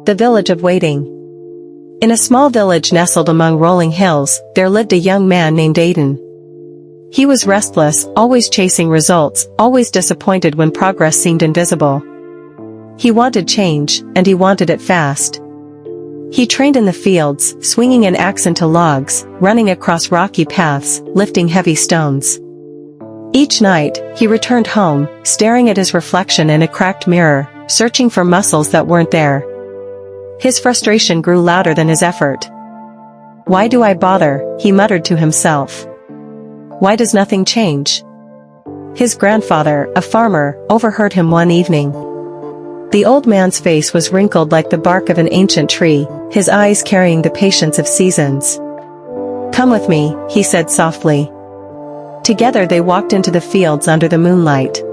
The village of waiting. In a small village nestled among rolling hills, there lived a young man named Aiden. He was restless, always chasing results, always disappointed when progress seemed invisible. He wanted change, and he wanted it fast. He trained in the fields, swinging an axe into logs, running across rocky paths, lifting heavy stones. Each night, he returned home, staring at his reflection in a cracked mirror, searching for muscles that weren't there. His frustration grew louder than his effort. "Why do I bother?" he muttered to himself. "Why does nothing change?" His grandfather, a farmer, overheard him one evening. The old man's face was wrinkled like the bark of an ancient tree, his eyes carrying the patience of seasons. "Come with me," he said softly. Together they walked into the fields under the moonlight.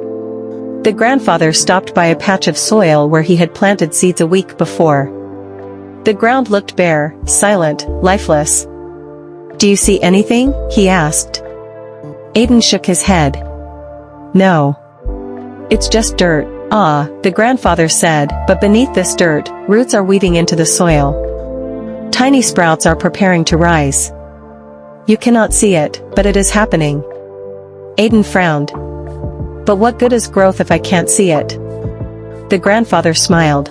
The grandfather stopped by a patch of soil where he had planted seeds a week before. The ground looked bare, silent, lifeless. "Do you see anything?" he asked. Aiden shook his head. "No. It's just dirt." "Ah," the grandfather said, "but beneath this dirt, roots are weaving into the soil. Tiny sprouts are preparing to rise. You cannot see it, but it is happening." Aiden frowned. "But what good is growth if I can't see it?" The grandfather smiled.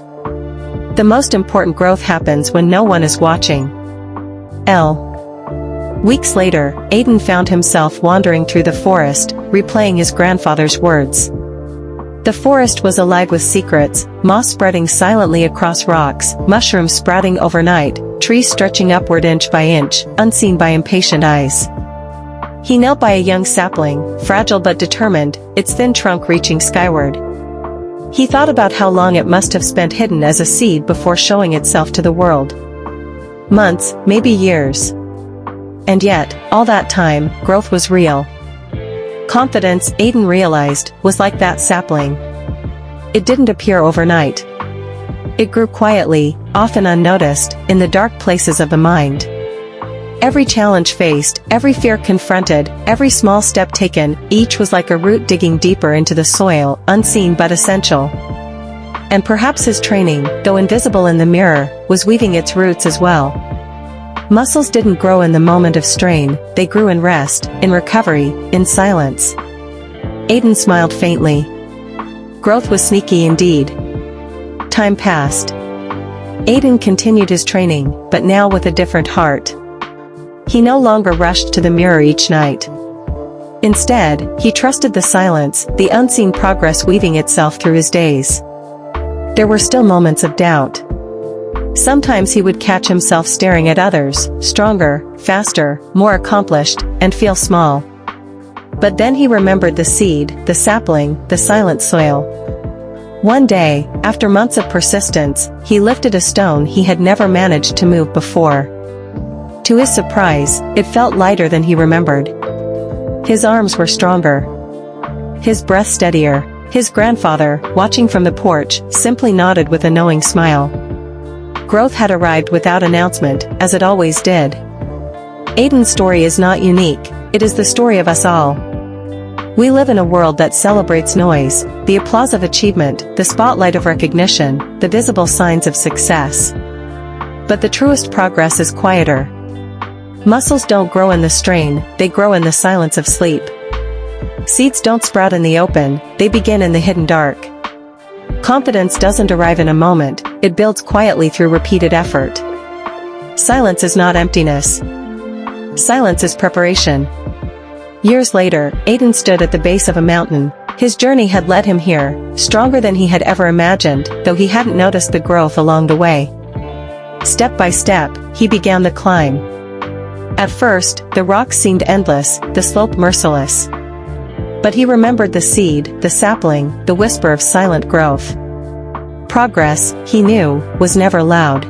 "The most important growth happens when no one is watching." Weeks later, Aiden found himself wandering through the forest, replaying his grandfather's words. The forest was alive with secrets, moss spreading silently across rocks, mushrooms sprouting overnight, trees stretching upward inch by inch, unseen by impatient eyes. He knelt by a young sapling, fragile but determined, its thin trunk reaching skyward. He thought about how long it must have spent hidden as a seed before showing itself to the world. Months, maybe years. And yet, all that time, growth was real. Confidence, Aiden realized, was like that sapling. It didn't appear overnight. It grew quietly, often unnoticed, in the dark places of the mind. Every challenge faced, every fear confronted, every small step taken, each was like a root digging deeper into the soil, unseen but essential. And perhaps his training, though invisible in the mirror, was weaving its roots as well. Muscles didn't grow in the moment of strain, they grew in rest, in recovery, in silence. Aiden smiled faintly. Growth was sneaky indeed. Time passed. Aiden continued his training, but now with a different heart. He no longer rushed to the mirror each night. Instead, he trusted the silence, the unseen progress weaving itself through his days. There were still moments of doubt. Sometimes he would catch himself staring at others, stronger, faster, more accomplished, and feel small. But then he remembered the seed, the sapling, the silent soil. One day, after months of persistence, he lifted a stone he had never managed to move before. To his surprise, it felt lighter than he remembered. His arms were stronger. His breath steadier. His grandfather, watching from the porch, simply nodded with a knowing smile. Growth had arrived without announcement, as it always did. Aiden's story is not unique, it is the story of us all. We live in a world that celebrates noise, the applause of achievement, the spotlight of recognition, the visible signs of success. But the truest progress is quieter. Muscles don't grow in the strain, they grow in the silence of sleep. Seeds don't sprout in the open, they begin in the hidden dark. Confidence doesn't arrive in a moment, it builds quietly through repeated effort. Silence is not emptiness. Silence is preparation. Years later, Aiden stood at the base of a mountain. His journey had led him here, stronger than he had ever imagined, though he hadn't noticed the growth along the way. Step by step, he began the climb. At first, the rocks seemed endless, the slope merciless. But he remembered the seed, the sapling, the whisper of silent growth. Progress, he knew, was never loud.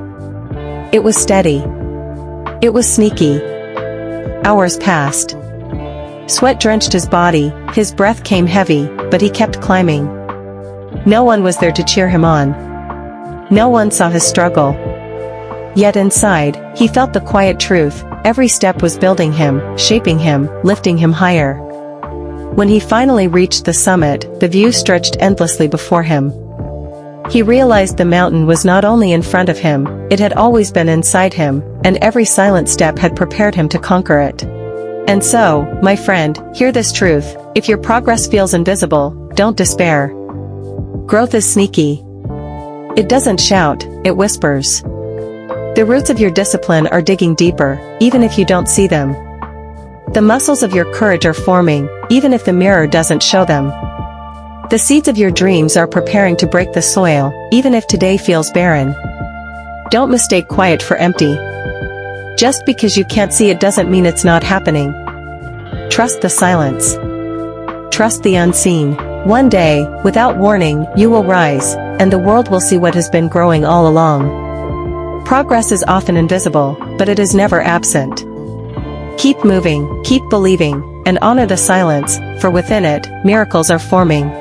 It was steady. It was sneaky. Hours passed. Sweat drenched his body, his breath came heavy, but he kept climbing. No one was there to cheer him on. No one saw his struggle. Yet inside, he felt the quiet truth, every step was building him, shaping him, lifting him higher. When he finally reached the summit, the view stretched endlessly before him. He realized the mountain was not only in front of him, it had always been inside him, and every silent step had prepared him to conquer it. And so, my friend, hear this truth: if your progress feels invisible, don't despair. Growth is sneaky. It doesn't shout, it whispers. The roots of your discipline are digging deeper, even if you don't see them. The muscles of your courage are forming, even if the mirror doesn't show them. The seeds of your dreams are preparing to break the soil, even if today feels barren. Don't mistake quiet for empty. Just because you can't see it doesn't mean it's not happening. Trust the silence. Trust the unseen. One day, without warning, you will rise, and the world will see what has been growing all along. Progress is often invisible, but it is never absent. Keep moving, keep believing, and honor the silence, for within it, miracles are forming.